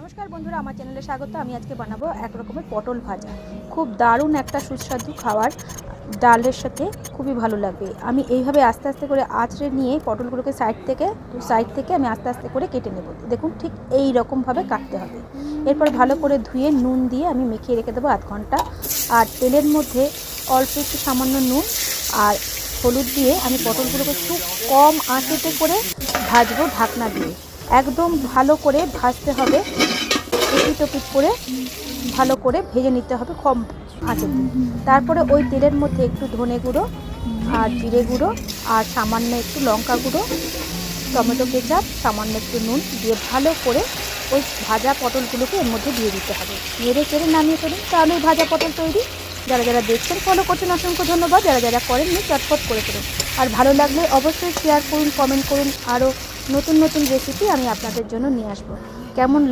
নমস্কার বন্ধুরা, আমার চ্যানেলে স্বাগত। আমি আজকে বানাবো এক রকমের পটল ভাজা। খুব দারুণ একটা সুস্বাদু খাবার, ডালের সাথে খুবই ভালো লাগবে। আমি এইভাবে আস্তে আস্তে করে আঁচড়ে নিয়ে পটলগুলোকে সাইড থেকে আমি আস্তে আস্তে করে কেটে নেব। দেখুন, ঠিক এই রকমভাবে কাটতে হবে। এরপর ভালো করে ধুয়ে নুন দিয়ে আমি মেখে রেখে দেবো আধ ঘন্টা। আর তেলের মধ্যে অল্প একটু সামান্য নুন আর হলুদ দিয়ে আমি পটলগুলোকে খুব কম আঁচেতে করে ভাজবো, ঢাকনা দিয়ে। একদম ভালো করে ভাজতে হবে, এপিট ওপিট করে ভালো করে ভেজে নিতে হবে কম আঁচে। তারপরে ওই তেলের মধ্যে একটু ধনে গুঁড়ো আর জিরে গুঁড়ো আর সামান্য একটু লঙ্কা গুঁড়ো, টমেটো কেচাপ, সামান্য একটু নুন দিয়ে ভালো করে ওই ভাজা পটলগুলোকে এর মধ্যে দিয়ে দিতে হবে। নেড়ে চেড়ে নামিয়ে ফেলুন, তাহলেই ভাজা পটল তৈরি। যারা যারা দেখছেন ফলো করছেন অসংখ্য ধন্যবাদ। যারা যারা করেননি চটপট করে ফেলুন। আর ভালো লাগলে অবশ্যই শেয়ার করুন, কমেন্ট করুন। আরও নতুন নতুন রেসিপি আমি আপনাদের জন্য নিয়ে আসবো। কেমন